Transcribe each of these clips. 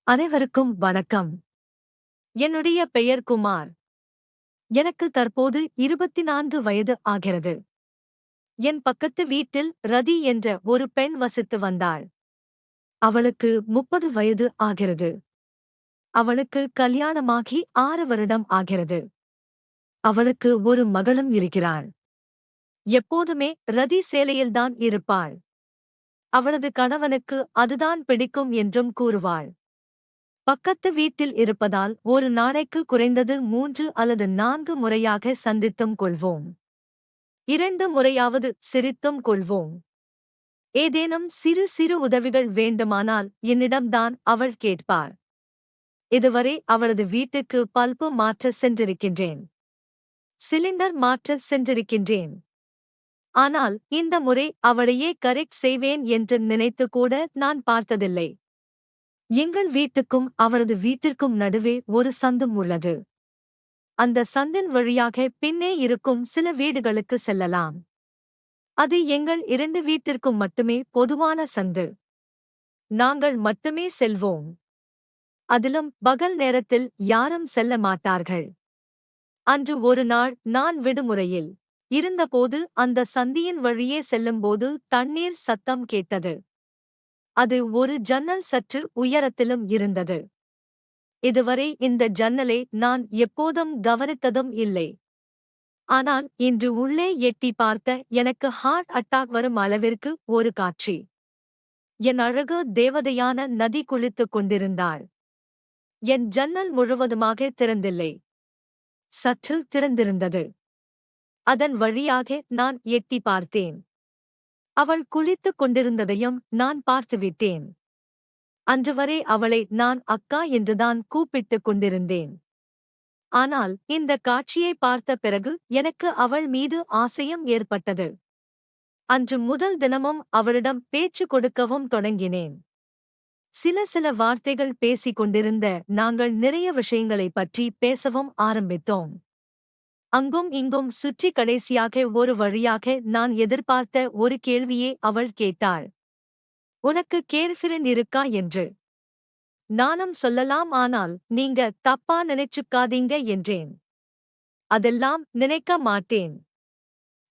அனைவருக்கும் வணக்கம். என்னுடைய பெயர் குமார். எனக்கு தற்போது 24 வயது ஆகிறது. என் பக்கத்து வீட்டில் ரதி என்ற ஒரு பெண் வசித்து வந்தாள். அவளுக்கு 30 வயது ஆகிறது. அவளுக்கு கல்யாணமாகி 6 வருடம் ஆகிறது. அவளுக்கு ஒரு மகளும் இருக்கிறாள். எப்போதுமே ரதி சேலையில்தான் இருப்பாள். அவளது கணவனுக்கு அதுதான் பிடிக்கும் என்றும் கூறுவாள். பக்கத்து வீட்டில் இருப்பதால் ஒரு நாளைக்கு குறைந்தது 3 அல்லது 4 முறையாக சந்தித்தும் கொள்வோம். 2 முறையாவது சிரித்தும் கொள்வோம். ஏதேனும் சிறு சிறு உதவிகள் வேண்டுமானால் என்னிடம்தான் அவள் கேட்பார். இதுவரை அவளது வீட்டுக்கு பல்பு மாற்ற சென்றிருக்கின்றேன். சிலிண்டர் மாற்ற சென்றிருக்கின்றேன். ஆனால் இந்த முறை அவளையே கரெக்ட் செய்வேன் என்று நினைத்து கூட நான் பார்த்ததில்லை. எங்கள் வீட்டுக்கும் அவளது வீட்டிற்கும் நடுவே ஒரு சந்தும் உள்ளது. அந்த சந்தின் வழியாக பின்னே இருக்கும் சில வீடுகளுக்கு செல்லலாம். அது எங்கள் 2 வீட்டிற்கும் மட்டுமே பொதுவான சந்து. நாங்கள் மட்டுமே செல்வோம். அதிலும் பகல் நேரத்தில் யாரும் செல்ல மாட்டார்கள். அன்று ஒரு நாள் நான் விடுமுறையில் இருந்தபோது அந்த சந்தியின் வழியே செல்லும்போது தண்ணீர் சத்தம் கேட்டது. அது ஒரு ஜன்னல் சற்று உயரத்திலும் இருந்தது. இதுவரை இந்த ஜன்னலை நான் எப்போதும் கவனித்ததும் இல்லை. ஆனால் இன்று உள்ளே எட்டி பார்த்த எனக்கு ஹார்ட் அட்டாக் வரும் அளவிற்கு ஒரு காட்சி. என் அழகு தேவதையான நதி குளித்துக் கொண்டிருந்தாள். என் ஜன்னல் முழுவதுமாக திறந்தில்லை. சற்று திறந்திருந்தது. அதன் வழியாக நான் எட்டி பார்த்தேன். அவள் குளித்துக் கொண்டிருந்ததையும் நான் பார்த்துவிட்டேன். அன்று வரை அவளை நான் அக்கா என்றுதான் கூப்பிட்டுக் கொண்டிருந்தேன். ஆனால் இந்த காட்சியை பார்த்த பிறகு எனக்கு அவள் மீது ஆசையும் ஏற்பட்டது. அன்று முதல் தினமும் அவளிடம் பேச்சு கொடுக்கவும் தொடங்கினேன். சில வார்த்தைகள் பேசிக் கொண்டிருந்த நாங்கள் நிறைய விஷயங்களைப் பற்றி பேசவும் ஆரம்பித்தோம். அங்கும் இங்கும் சுற்றி கடைசியாக ஒரு வழியாக நான் எதிர்பார்த்த ஒரு கேள்வியே அவள் கேட்டாள். உனக்கு கேர்ஃபிரண்ட் இருக்கா என்று. நானும் சொல்லலாம், ஆனால் நீங்க தப்பா நினைச்சுக்காதீங்க என்றேன். அதெல்லாம் நினைக்க மாட்டேன்.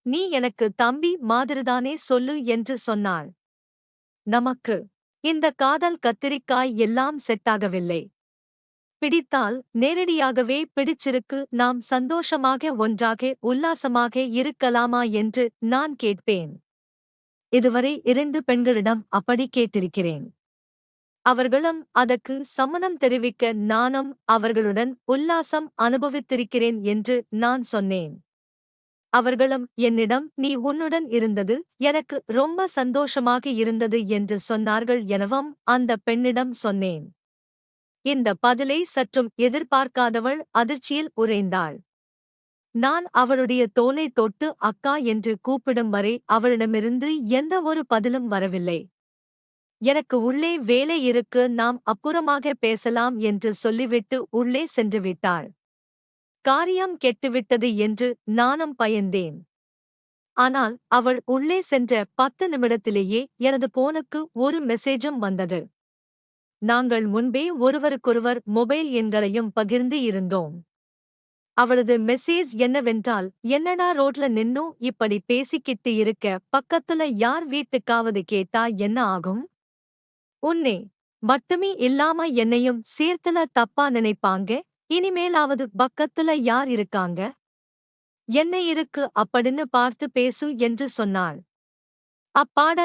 நீ எனக்கு தம்பி மாதிரிதானே சொல்லு என்று சொன்னாள். நமக்கு இந்த காதல் கத்திரிக்காய் எல்லாம் செட்டாகவில்லை. பிடித்தால் நேரடியாகவே பிடிச்சிருக்கு, நாம் சந்தோஷமாக ஒன்றாக உல்லாசமாக இருக்கலாமா என்று நான் கேட்பேன். இதுவரை 2 பெண்களிடம் அப்படி கேட்டிருக்கிறேன். அவர்களும் அதற்கு சம்மதம் தெரிவிக்க நானும் அவர்களுடன் உல்லாசம் அனுபவித்திருக்கிறேன் என்று நான் சொன்னேன். அவர்களும் என்னிடம் நீ உன்னுடன் இருந்தது எனக்கு ரொம்ப சந்தோஷமாக இருந்தது என்று சொன்னார்கள் எனவும் அந்த பெண்ணிடம் சொன்னேன். இந்த பதிலை சற்றும் எதிர்பார்க்காதவள் அதிர்ச்சியில் உறைந்தாள். நான் அவளுடைய தோலை தொட்டு அக்கா என்று கூப்பிடும் வரை அவளிடமிருந்து எந்த ஒரு பதிலும் வரவில்லை. எனக்கு உள்ளே வேலை இருக்கு, நாம் அப்புறமாக பேசலாம் என்று சொல்லிவிட்டு உள்ளே சென்றுவிட்டாள். காரியம் கெட்டுவிட்டது என்று நானும் பயந்தேன். ஆனால் அவள் உள்ளே சென்ற 10 நிமிடத்திலேயே எனது போனுக்கு ஒரு மெசேஜும் வந்தது. நாங்கள் முன்பே ஒருவருக்கொருவர் மொபைல் எண்களையும் பகிர்ந்து இருந்தோம். அவளது மெசேஜ் என்னவென்றால், என்னடா ரோட்ல நின்னும் இப்படி பேசிக்கிட்டு இருக்க, பக்கத்துல யார் வீட்டுக்காவது கேட்டா என்ன ஆகும்? உன்னே மட்டுமே இல்லாம என்னையும் சேர்த்துல தப்பா நினைப்பாங்க. இனிமேலாவது பக்கத்துல யார் இருக்காங்க? என்ன இருக்கு அப்படின்னு பார்த்து பேசு என்று சொன்னாள். அப்பாட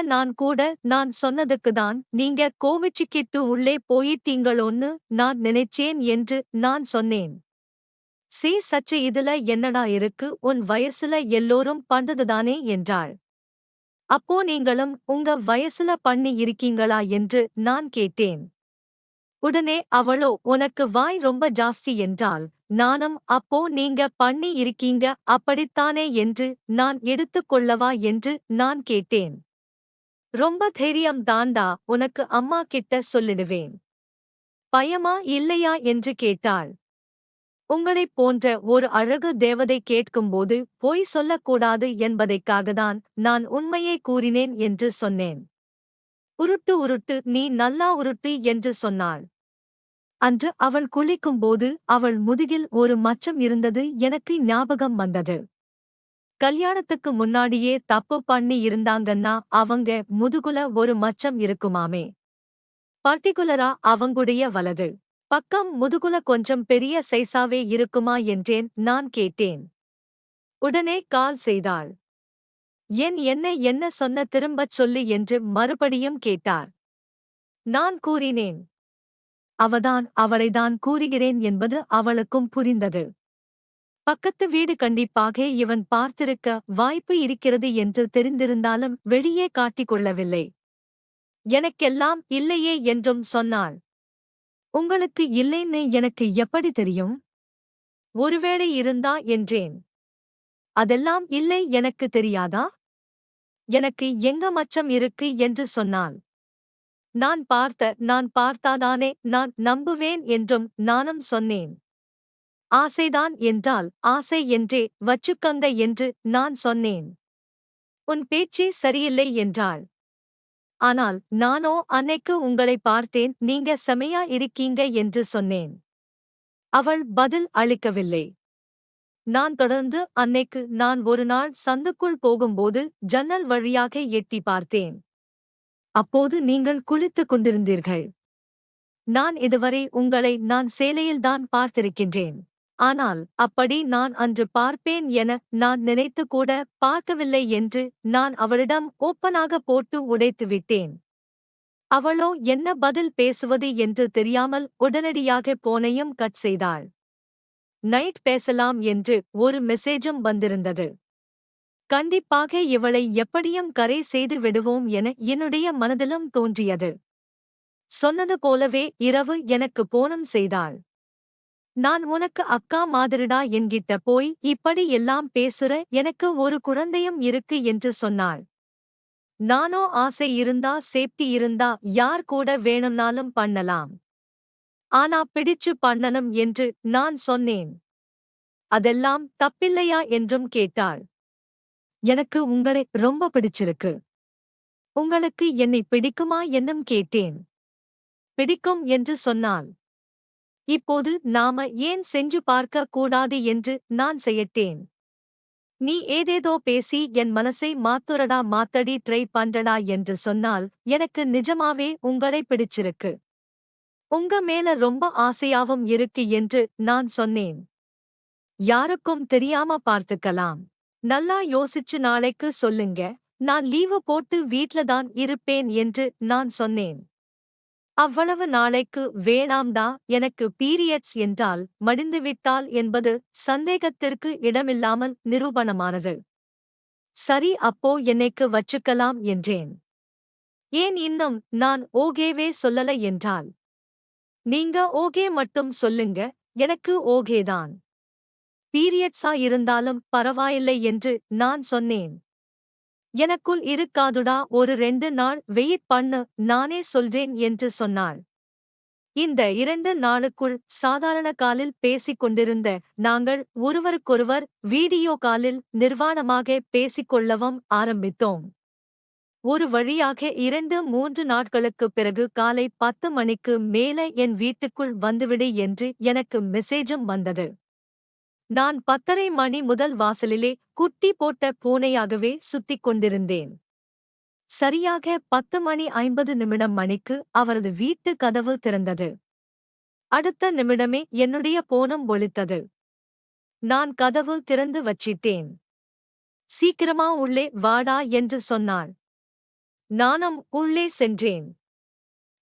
நான் சொன்னதுக்குதான் நீங்க கோவிச்சுக்கிட்டு உள்ளே போயிட்டீங்களோன்னு நான் நினைச்சேன் என்று நான் சொன்னேன். சச்ச இதுல என்னடா இருக்கு, உன் வயசுல எல்லோரும் பண்றதுதானே என்றாள். அப்போ நீங்களும் உங்க வயசுல பண்ணி இருக்கீங்களா என்று நான் கேட்டேன். உடனே அவளோ உனக்கு வாய் ரொம்ப ஜாஸ்தி என்றாள். நானும் அப்போ நீங்க பண்ணி இருக்கீங்க அப்படித்தானே என்று நான் எடுத்துக்கொள்ளவா என்று நான் கேட்டேன். ரொம்ப தைரியம் தாண்டா, உனக்கு அம்மா கிட்ட சொல்லிடுவேன். பயமா இல்லையா என்று கேட்டாள். உங்களைப் போன்ற ஒரு அழகு தேவதை கேட்கும்போது பொய் சொல்லக்கூடாது என்பதைக்காகத்தான் நான் உண்மையை கூறினேன் என்று சொன்னேன். உருட்டு உருட்டு, நீ நல்லா உருட்டு என்று சொன்னாள். அன்று அவள் குளிக்கும்போது அவள் முதுகில் ஒரு மச்சம் இருந்தது எனக்கு ஞாபகம் வந்தது. கல்யாணத்துக்கு முன்னாடியே தப்பு பண்ணி இருந்தாங்கன்னா அவங்க முதுகுல ஒரு மச்சம் இருக்குமாமே. பர்டிகுலரா அவங்குடைய வலது பக்கம் முதுகுல கொஞ்சம் பெரிய சைஸாவே இருக்குமா என்றேன் நான் கேட்டேன். உடனே கால் செய்தாள். என்ன சொன்ன திரும்பச் சொல்லு என்று மறுபடியும் கேட்டார். நான் கூறினேன். அவளைதான் கூறுகிறேன் என்பது அவளுக்கும் புரிந்தது. பக்கத்து வீடு கண்டிப்பாக இவன் பார்த்திருக்க வாய்ப்பு இருக்கிறது என்று தெரிந்திருந்தாலும் வெளியே காட்டிக் கொள்ளவில்லை. எனக்கெல்லாம் இல்லையே என்றும் சொன்னாள். உங்களுக்கு இல்லைன்னு எனக்கு எப்படி தெரியும்? ஒருவேளை இருந்தா என்றேன். அதெல்லாம் இல்லை எனக்கு தெரியாதா? எனக்கு எங்க மச்சம் இருக்கு என்று சொன்னாள். நான் பார்த்தாதானே நான் நம்புவேன் என்றும் நானும் சொன்னேன். ஆசைதான் என்றால் ஆசை என்றே வச்சுக்கங்க என்று நான் சொன்னேன். உன் பேச்சே சரியில்லை என்றாள். ஆனால் நானோ அன்னைக்கு உங்களை பார்த்தேன், நீங்க செமையா இருக்கீங்க என்று சொன்னேன். அவள் பதில் அளிக்கவில்லை. நான் தொடர்ந்து அன்னைக்கு நான் ஒரு நாள் சந்துக்குள் போகும்போது ஜன்னல் வழியாக எட்டி பார்த்தேன். அப்போது நீங்கள் குளித்துக் கொண்டிருந்தீர்கள். நான் இதுவரை உங்களை நான் சேலையில்தான் பார்த்திருக்கின்றேன். ஆனால் அப்படி நான் அன்று பார்ப்பேன் என நான் நினைத்து கூட பார்க்கவில்லை என்று நான் அவளிடம் ஓப்பனாக போட்டு உடைத்துவிட்டேன். அவளோ என்ன பதில் பேசுவது என்று தெரியாமல் உடனடியாக போனையும் கட் செய்தாள். நைட் பேசலாம் என்று ஒரு மெசேஜும் வந்திருந்தது. கண்டிப்பாக இவளை எப்படியும் கரை செய்து விடுவோம் என என்னுடைய மனதிலும் தோன்றியது. சொன்னது போலவே இரவு எனக்கு போனும் செய்தாள். நான் உனக்கு அக்கா மாதிரிடா என்கிட்ட போய் இப்படி எல்லாம் பேசுற, எனக்கு ஒரு குழந்தையும் இருக்கு என்று சொன்னாள். நானோ ஆசை இருந்தா சேஃப்டி இருந்தா யார் கூட வேணும்னாலும் பண்ணலாம். ஆனா பிடிச்சு பண்ணணும் என்று நான் சொன்னேன். அதெல்லாம் தப்பில்லையா என்றும் கேட்டாள். எனக்கு உங்களை ரொம்ப பிடிச்சிருக்கு. உங்களுக்கு என்னை பிடிக்குமா என்னும் கேட்டேன். பிடிக்கும் என்று சொன்னாள். இப்போது நாம ஏன் செஞ்சு பார்க்க கூடாது என்று நான் செய்யட்டேன். நீ ஏதேதோ பேசி என் மனசை மாத்தடி ட்ரை பண்றடா என்று சொன்னால் எனக்கு நிஜமாவே உங்களை பிடிச்சிருக்கு. உங்க மேல ரொம்ப ஆசையாவும் இருக்கு என்று நான் சொன்னேன். யாருக்கும் தெரியாம பார்த்துக்கலாம். நல்லா யோசிச்சு நாளைக்கு சொல்லுங்க. நான் லீவு போட்டு வீட்ல தான் இருப்பேன் என்று நான் சொன்னேன். அவ்வளவு நாளைக்கு வேணாம்டா, எனக்கு பீரியட்ஸ் என்றால் மடிந்துவிட்டால் என்பது சந்தேகத்திற்கு இடமில்லாமல் நிரூபணமானது. சரி, அப்போ என்னைக்கு வச்சுக்கலாம் என்றேன். ஏன் இன்னும் நான் ஓகேவே சொல்லல என்றால். நீங்க ஓகே மட்டும் சொல்லுங்க, எனக்கு ஓகேதான். பீரியட்ஸா இருந்தாலும் பரவாயில்லை என்று நான் சொன்னேன். எனக்குள் இருக்காதுடா, ஒரு 2 நாள் வெயிட் பண்ணு, நானே சொல்றேன் என்று சொன்னாள். இந்த 2 நாளுக்குள் சாதாரண காலில் பேசிக் கொண்டிருந்த நாங்கள் ஒருவருக்கொருவர் வீடியோ காலில் நிர்வாணமாக பேசிக்கொள்ளவும் ஆரம்பித்தோம். ஒரு வழியாக 2-3 நாட்களுக்குப் பிறகு காலை 10 மணிக்கு மேல என் வீட்டுக்குள் வந்துவிடு என்று எனக்கு மெசேஜும் வந்தது. நான் 10:30 மணி முதல் வாசலிலே குட்டி போட்ட பூனையாகவே சுத்திக் கொண்டிருந்தேன். சரியாக 10:50 மணிக்கு அவரது வீட்டு கதவு திறந்தது. அடுத்த நிமிடமே என்னுடைய போனும் ஒலித்தது. நான் கதவு திறந்து வச்சிட்டேன். சீக்கிரமா உள்ளே வாடா என்று சொன்னாள். நானும் உள்ளே சென்றேன்.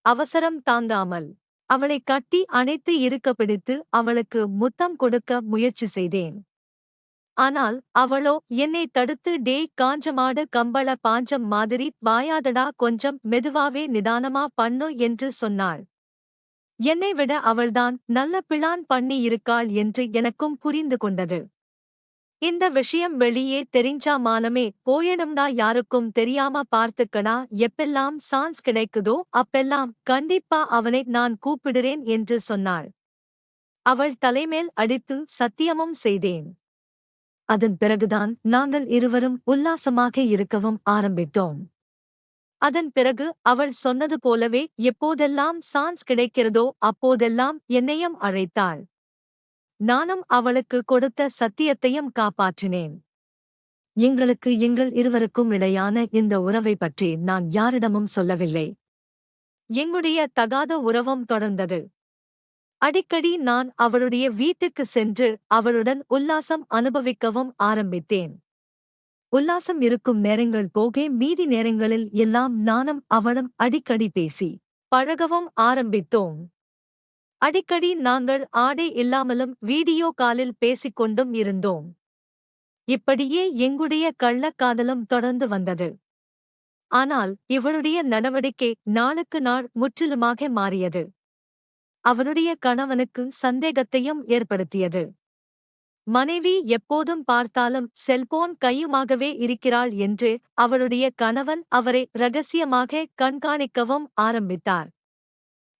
அவசரம் தாங்காமல் அவளை கட்டி அணைத்து இருக்க பிடித்து அவளுக்கு முத்தம் கொடுக்க முயற்சி செய்தேன். ஆனால் அவளோ என்னை தடுத்து டேய் காஞ்சமாடு கம்பள பாஞ்சம் மாதிரி வாயாதடா, கொஞ்சம் மெதுவாவே நிதானமா பண்ணு என்று சொன்னாள். என்னை விட அவள்தான் நல்ல பிளான் பண்ணி இருக்காள் என்று எனக்கும் புரிந்து கொண்டது. இந்த விஷயம் வெளியே தெரிஞ்சா மானமே போயிடும்டா, யாருக்கும் தெரியாம பார்த்துக்கடா, எப்பெல்லாம் சான்ஸ் கிடைக்குதோ அப்பெல்லாம் கண்டிப்பா அவனை நான் கூப்பிடுறேன் என்று சொன்னாள். அவள் தலைமேல் அடித்து சத்தியமும் செய்தேன். அதன் பிறகுதான் நாங்கள் இருவரும் உல்லாசமாக இருக்கவும் ஆரம்பித்தோம். அதன் பிறகு அவள் சொன்னது போலவே எப்போதெல்லாம் சான்ஸ் கிடைக்கிறதோ அப்போதெல்லாம் என்னையும் அழைத்தாள். நானும் அவளுக்கு கொடுத்த சத்தியத்தையும் காப்பாற்றினேன். எங்கள் இருவருக்கும் இடையான இந்த உறவை பற்றி நான் யாரிடமும் சொல்லவில்லை. எங்களுடைய தகாத உறவும் தொடர்ந்தது. அடிக்கடி நான் அவளுடைய வீட்டுக்கு சென்று அவளுடன் உல்லாசம் அனுபவிக்கவும் ஆரம்பித்தேன். உல்லாசம் இருக்கும் நேரங்கள் போக மீதி நேரங்களில் எல்லாம் நானும் அவளும் அடிக்கடி பேசி பழகவும் ஆரம்பித்தோம். அடிக்கடி நாங்கள் ஆடை இல்லாமலும் வீடியோ காலில் பேசிக்கொண்டும் இருந்தோம். இப்படியே எங்களுடைய கள்ளக்காதலும் தொடர்ந்து வந்தது. ஆனால் இவளுடைய நடவடிக்கை நாளுக்கு நாள் முற்றிலுமாக மாறியது. அவனுடைய கணவனுக்கு சந்தேகத்தையும் ஏற்படுத்தியது. மனைவி எப்போதும் பார்த்தாலும் செல்போன் கையுமாகவே இருக்கிறாள் என்று அவளுடைய கணவன் அவரை இரகசியமாக கண்காணிக்கவும் ஆரம்பித்தார்.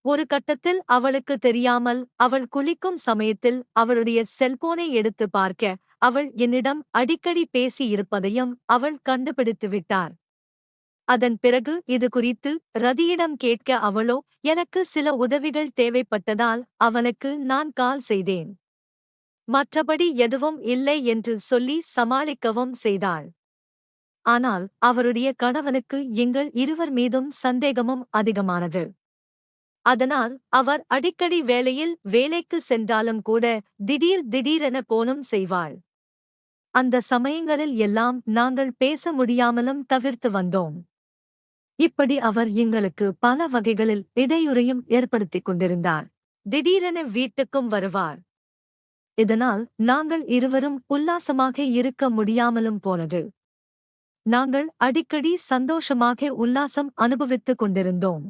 ஒரு கட்டத்தில் அவளுக்கு தெரியாமல் அவள் குளிக்கும் சமயத்தில் அவளுடைய செல்போனை எடுத்து பார்க்க அவள் என்னிடம் அடிக்கடி பேசி இருப்பதையும் அவள் கண்டுபிடித்துவிட்டார். அதன் பிறகு இது குறித்து ரதியிடம் கேட்க அவளோ எனக்கு சில உதவிகள் தேவைப்பட்டதால் அவனுக்கு நான் கால் செய்தேன். மற்றபடி எதுவும் இல்லை என்று சொல்லி சமாளிக்கவும் செய்தாள். ஆனால் அவருடைய கணவனுக்கு எங்கள் இருவர் மீதும் சந்தேகமும் அதிகமானது. அதனால் அவர் அடிக்கடி வேலைக்கு சென்றாலும் கூட திடீரென போனும் செய்வாள். அந்த சமயங்களில் எல்லாம் நாங்கள் பேச முடியாமலும் தவிர்த்து வந்தோம். இப்படி அவர் எங்களுக்கு பல வகைகளில் இடையூறையும் ஏற்படுத்திக் கொண்டிருந்தார். திடீரென வீட்டுக்கும் வருவார். இதனால் நாங்கள் இருவரும் உல்லாசமாக இருக்க முடியாமலும் போனது. நாங்கள் அடிக்கடி சந்தோஷமாக உல்லாசம் அனுபவித்துக் கொண்டிருந்தோம்.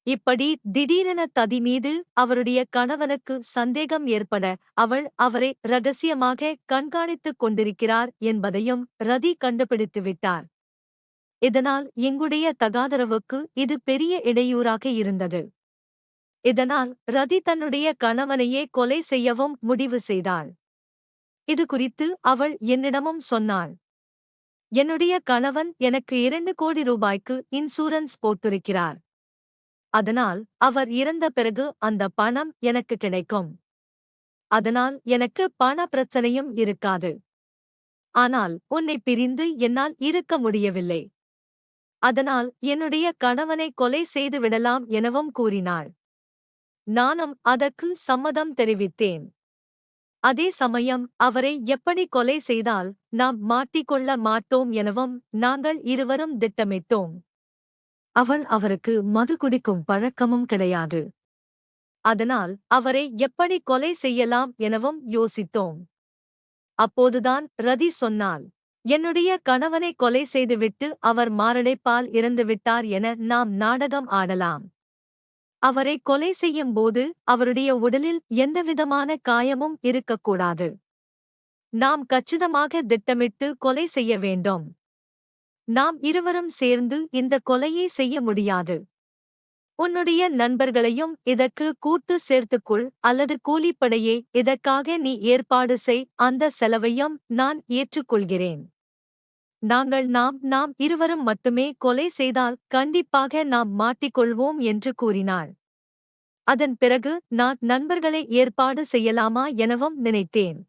இப்படி திடீரென ததி மீது அவருடைய கணவனுக்கு சந்தேகம் ஏற்பட அவள் அவரை இரகசியமாக கண்காணித்துக் கொண்டிருக்கிறார் என்பதையும் ரதி கண்டுபிடித்துவிட்டார். இதனால் எங்களுடைய தகாதரவுக்கு இது பெரிய இடையூறாக இருந்தது. இதனால் ரதி தன்னுடைய கணவனையே கொலை செய்யவும் முடிவு செய்தாள். இது குறித்து அவள் என்னிடமும் சொன்னாள். என்னுடைய கணவன் எனக்கு 2 கோடி ரூபாய்க்கு இன்சூரன்ஸ் போட்டிருக்கிறார். அதனால் அவர் இறந்த பிறகு அந்த பணம் எனக்கு கிடைக்கும். அதனால் எனக்கு பண பிரச்சனையும் இருக்காது. ஆனால் உன்னை பிரிந்து என்னால் இருக்க முடியவில்லை. அதனால் என்னுடைய கணவனை கொலை செய்து விடலாம் எனவும் கூறினாள். நானும் அதற்கு சம்மதம் தெரிவித்தேன். அதே சமயம் அவரை எப்படி கொலை செய்தால் நாம் மாட்டிக்கொள்ள மாட்டோம் எனவும் நாங்கள் இருவரும் திட்டமிட்டோம். அவருக்கு மது குடிக்கும் பழக்கமும் கிடையாது. அதனால் அவரை எப்படி கொலை செய்யலாம் எனவும் யோசித்தோம். அப்போதுதான் ரதி சொன்னாள், என்னுடைய கணவனை கொலை செய்துவிட்டு அவர் மாரடைப்பால் இறந்துவிட்டார் என நாம் நாடகம் ஆடலாம். அவரை கொலை செய்யும் போது அவருடைய உடலில் எந்தவிதமான காயமும் இருக்கக்கூடாது. நாம் கச்சிதமாக திட்டமிட்டு கொலை செய்ய வேண்டும். நாம் இருவரும் சேர்ந்து இந்த கொலையை செய்ய முடியாது. உன்னுடைய நண்பர்களையும் இதற்கு கூட்டு சேர்த்துக்கொள் அல்லது கூலிப்படையே இதற்காக நீ ஏற்பாடு செய், அந்த செலவையும் நான் ஏற்றுக்கொள்கிறேன். நாம் இருவரும் மட்டுமே கொலை செய்தால் கண்டிப்பாக நாம் மாட்டிக்கொள்வோம் என்று கூறினாள். அதன் பிறகு நான் நண்பர்களை ஏற்பாடு செய்யலாமா எனவும் நினைத்தேன்.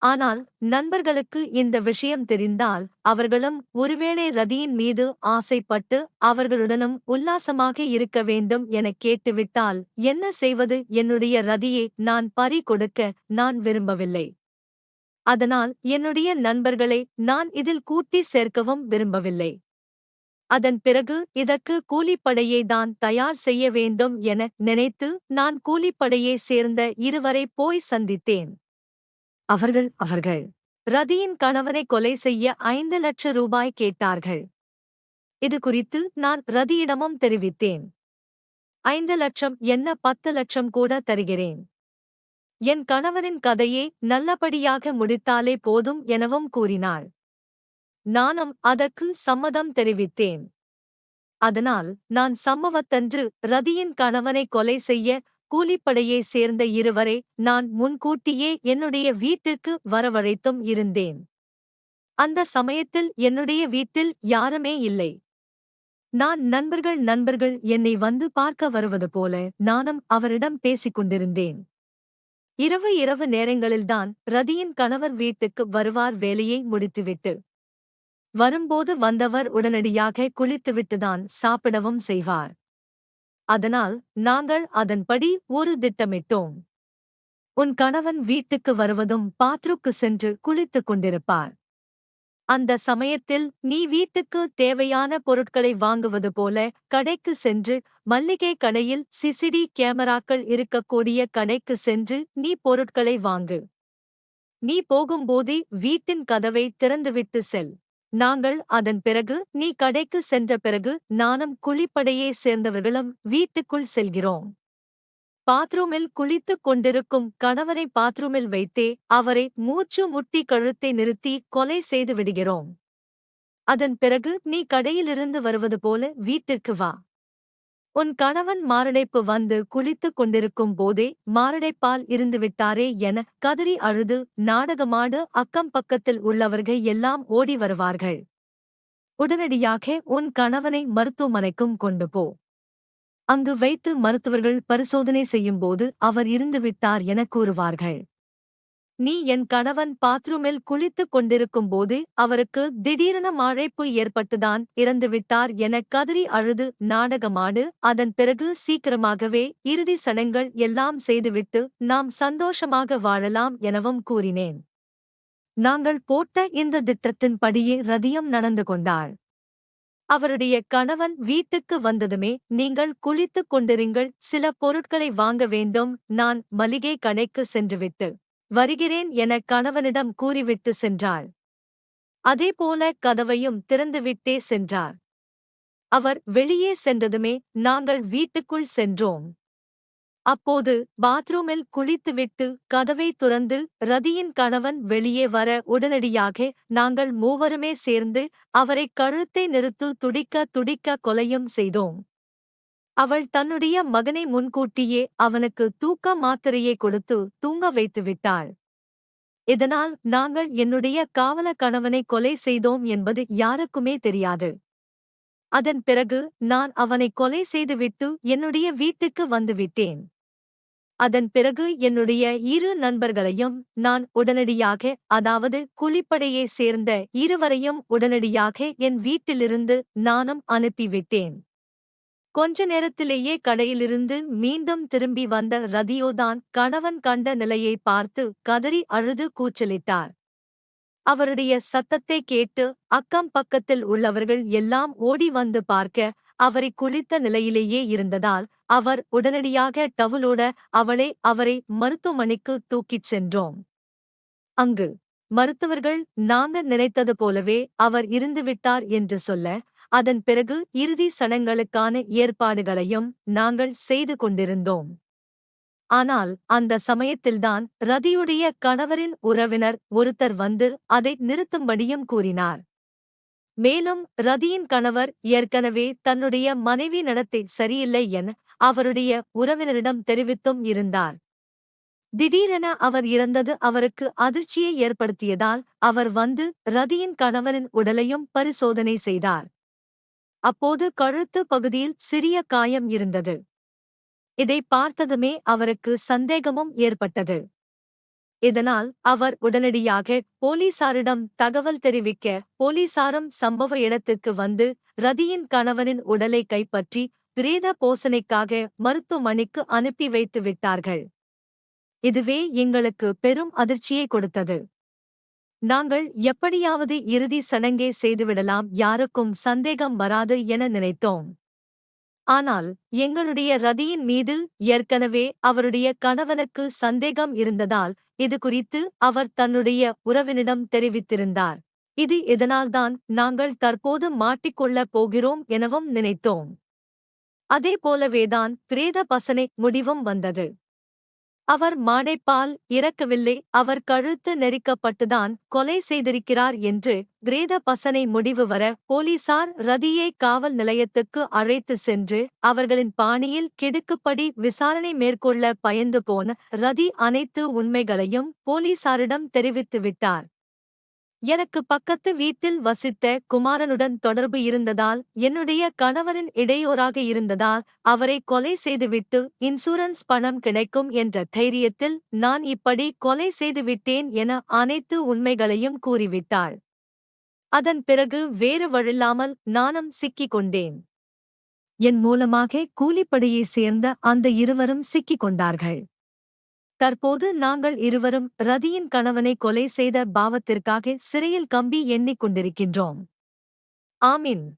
ஆனால் நண்பர்களுக்கு இந்த விஷயம் தெரிந்தால் அவர்களும் ஒருவேளை ரதியின் மீது ஆசைப்பட்டு அவர்களுடனும் உல்லாசமாக இருக்க வேண்டும் எனக் கேட்டுவிட்டால் என்ன செய்வது? என்னுடைய ரதியை நான் பறி கொடுக்க நான் விரும்பவில்லை. அதனால் என்னுடைய நண்பர்களை நான் இதில் கூட்டி சேர்க்கவும் விரும்பவில்லை. அதன் பிறகு இதற்கு கூலிப்படையை தான் தயார் செய்ய வேண்டும் என நினைத்து நான் கூலிப்படையை சேர்ந்த இருவரை போய் சந்தித்தேன். அவர்கள் ரதியின் கணவனை கொலை செய்ய 5 லட்சம் ரூபாய் கேட்டார்கள். இது குறித்து நான் ரதியிடமும் தெரிவித்தேன். 5 லட்சம் என்ன 10 லட்சம் கூட தருகிறேன். என் கணவனின் கதையை நல்லபடியாக முடித்தாலே போதும் எனவும் கூறினாள். நானும் அதற்கு சம்மதம் தெரிவித்தேன். அதனால் நான் சம்பவத்தன்று ரதியின் கணவனை கொலை செய்ய கூலிப்படையை சேர்ந்த இருவரை நான் முன்கூட்டியே என்னுடைய வீட்டுக்கு வரவழைத்தும் இருந்தேன். அந்த சமயத்தில் என்னுடைய வீட்டில் யாருமே இல்லை. நான் நண்பர்கள் என்னை வந்து பார்க்க வருவது போல நானும் அவரிடம் பேசிக் கொண்டிருந்தேன். இரவு நேரங்களில்தான் ரதியின் கணவர் வீட்டுக்கு வருவார். வேலையை முடித்துவிட்டு வரும்போது வந்தவர் உடனடியாக குளித்துவிட்டுதான் சாப்பிடவும் செய்வார். அதனால் நாங்கள் அதன்படி ஒரு திட்டமிட்டோம். உன் கணவன் வீட்டுக்கு வருவதும் பாத்ரூக்கு சென்று குளித்துக் கொண்டிருப்பார். அந்த சமயத்தில் நீ வீட்டுக்கு தேவையான பொருட்களை வாங்குவது போல கடைக்கு சென்று, மல்லிகை கடையில் சிசிடி கேமராக்கள் இருக்கக்கூடிய கடைக்கு சென்று நீ பொருட்களை வாங்கு. நீ போகும்போதே வீட்டின் கதவை திறந்துவிட்டு செல். நாங்கள் அதன் பிறகு நீ கடைக்கு சென்ற பிறகு நானும் குளிப்படையே சேர்ந்தவர்களும் வீட்டுக்குள் செல்கிறோம். பாத்ரூமில் குளித்துக் கொண்டிருக்கும் கணவனை பாத்ரூமில் வைத்தே அவரை மூச்சு முட்டி கழுத்தை நிறுத்தி கொலை செய்து விடுகிறோம். அதன் பிறகு நீ கடையிலிருந்து வருவது போல வீட்டிற்கு வா. உன் கணவன் மாரடைப்பு வந்து குளித்துக் கொண்டிருக்கும் போதே மாரடைப்பால் இருந்துவிட்டாரே என கதறி அழுது நாடகமாடு அக்கம் பக்கத்தில் உள்ளவர்கள் எல்லாம் ஓடி வருவார்கள். உடனடியாக உன் கணவனை மருத்துவமனைக்கும் கொண்டு போ. அங்கு வைத்து மருத்துவர்கள் பரிசோதனை செய்யும்போது அவர் இருந்துவிட்டார் என கூறுவார்கள். நீ என் கணவன் பாத்ரூமில் குளித்துக் கொண்டிருக்கும்போது அவருக்கு திடீரென மாரடைப்பு ஏற்பட்டுதான் இறந்துவிட்டார் என கதறி அழுது நாடகமாடு. அதன் பிறகு சீக்கிரமாகவே இறுதி சடங்குகள் எல்லாம் செய்துவிட்டு நாம் சந்தோஷமாக வாழலாம் எனவும் கூறினேன். நாங்கள் போட்ட இந்த திட்டத்தின்படியே ரதியம் நடந்து கொண்டாள். அவருடைய கணவன் வீட்டுக்கு வந்ததுமே நீங்கள் குளித்துக் கொண்டிருங்கள், சில பொருட்களை வாங்க வேண்டும், நான் மளிகை கடைக்கு சென்றுவிட்டு வருகிறேன் என கணவனிடம் கூறிவிட்டு சென்றாள். அதேபோல கதவையும் திறந்துவிட்டே சென்றார். அவர் வெளியே சென்றதுமே நாங்கள் வீட்டுக்குள் சென்றோம். அப்போது பாத்ரூமில் குளித்துவிட்டு கதவை துறந்து ரதியின் கணவன் வெளியே வர உடனடியாக நாங்கள் மூவருமே சேர்ந்து அவரை கழுத்தை நிறுத்து துடிக்க துடிக்க கொலையும் செய்தோம். அவள் தன்னுடைய மகனை முன்கூட்டியே அவனுக்கு தூக்க மாத்திரையை கொடுத்து தூங்க வைத்துவிட்டாள். இதனால் நாங்கள் என்னுடைய காவல கணவனை கொலை செய்தோம் என்பது யாருக்குமே தெரியாது. அதன் பிறகு நான் அவனை கொலை செய்துவிட்டு என்னுடைய வீட்டுக்கு வந்துவிட்டேன். அதன் பிறகு என்னுடைய இரு நண்பர்களையும் நான் உடனடியாக, அதாவது குளிப்படையை சேர்ந்த இருவரையும் உடனடியாக என் வீட்டிலிருந்து நானும் அனுப்பிவிட்டேன். கொஞ்ச நேரத்திலேயே கடையிலிருந்து மீண்டும் திரும்பி வந்த ரதியோதான் கணவன் கண்ட நிலையை பார்த்து கதறி அழுது கூச்சலிட்டார். அவருடைய சத்தத்தை கேட்டு அக்கம் பக்கத்தில் உள்ளவர்கள் எல்லாம் ஓடி வந்து பார்க்க அவரை குளித்த நிலையிலேயே இருந்ததால் அவர் உடனடியாக டவுலோட அவரை மருத்துவமனைக்கு தூக்கிச் சென்றோம். அங்கு மருத்துவர்கள் நாங்க நினைத்தது போலவே அவர் இருந்துவிட்டார் என்று சொல்ல, அதன் பிறகு இறுதி சடங்குகளுக்கான ஏற்பாடுகளையும் நாங்கள் செய்து கொண்டிருந்தோம். ஆனால் அந்த சமயத்தில்தான் ரதியுடைய கணவரின் உறவினர் ஒருத்தர் வந்து அதை நிறுத்தும்படியும் கூறினார். மேலும் ரதியின் கணவர் ஏற்கனவே தன்னுடைய மனைவி நடத்தை சரியில்லை என அவருடைய உறவினரிடம் தெரிவித்தும் இருந்தார். திடீரென அவர் இறந்தது அவருக்கு அதிர்ச்சியை ஏற்படுத்தியதால் அவர் வந்து ரதியின் கணவரின் உடலையும் பரிசோதனை செய்தார். அப்போது கழுத்து பகுதியில் சிறிய காயம் இருந்தது. இதை பார்த்ததுமே அவருக்கு சந்தேகமும் ஏற்பட்டது. இதனால் அவர் உடனடியாக போலீசாரிடம் தகவல் தெரிவிக்க, போலீசாரும் சம்பவ இடத்திற்கு வந்து ரதியின் கணவனின் உடலை கைப்பற்றி பிரேத போசனைக்காக மருத்துவமனைக்கு அனுப்பி வைத்து விட்டார்கள். இதுவே எங்களுக்கு பெரும் அதிர்ச்சியை கொடுத்தது. நாங்கள் எப்படியாவது இறுதி சடங்கே செய்துவிடலாம், யாருக்கும் சந்தேகம் வராது என நினைத்தோம். ஆனால் எங்களுடைய ரதியின் மீது ஏற்கனவே அவருடைய கணவனுக்கு சந்தேகம் இருந்ததால் இது குறித்து அவர் தன்னுடைய உறவினிடம் தெரிவித்திருந்தார். இது இதனால்தான் நாங்கள் தற்போது மாட்டிக்கொள்ளப் போகிறோம் எனவும் நினைத்தோம். அதேபோலவேதான் பிரேத பசனை முடிவும் வந்தது. அவர் மாடைப்பால் இறக்கவில்லை, அவர் கழுத்து நெரிக்கப்பட்டுதான் கொலை செய்திருக்கிறார் என்று பிரேத பசனை முடிவு வர போலீசார் ரதியை காவல் நிலையத்துக்கு அழைத்து சென்று அவர்களின் பாணியில் கிடுக்குப்படி விசாரணை மேற்கொள்ள பயந்து போன ரதி அனைத்து உண்மைகளையும் போலீசாரிடம் தெரிவித்துவிட்டார். எனக்கு பக்கத்து வீட்டில் வசித்த குமாரனுடன் தொடர்பு இருந்ததால், என்னுடைய கணவரின் இடையோராக இருந்ததால், அவரை கொலை செய்துவிட்டு இன்சூரன்ஸ் பணம் கிடைக்கும் என்ற தைரியத்தில் நான் இப்படி கொலை செய்துவிட்டேன் என அனைத்து உண்மைகளையும் கூறிவிட்டாள். அதன் பிறகு வேறு வழியில்லாமல் நானும் சிக்கிக் கொண்டேன். என் மூலமாக கூலிப்படையைச் சேர்ந்த அந்த இருவரும் சிக்கிக் கொண்டார்கள். தற்போது நாங்கள் இருவரும் ரதியின் கணவனை கொலை செய்த பாவத்திற்காக சிறையில் கம்பி எண்ணிக் கொண்டிருக்கின்றோம். ஆமீன்.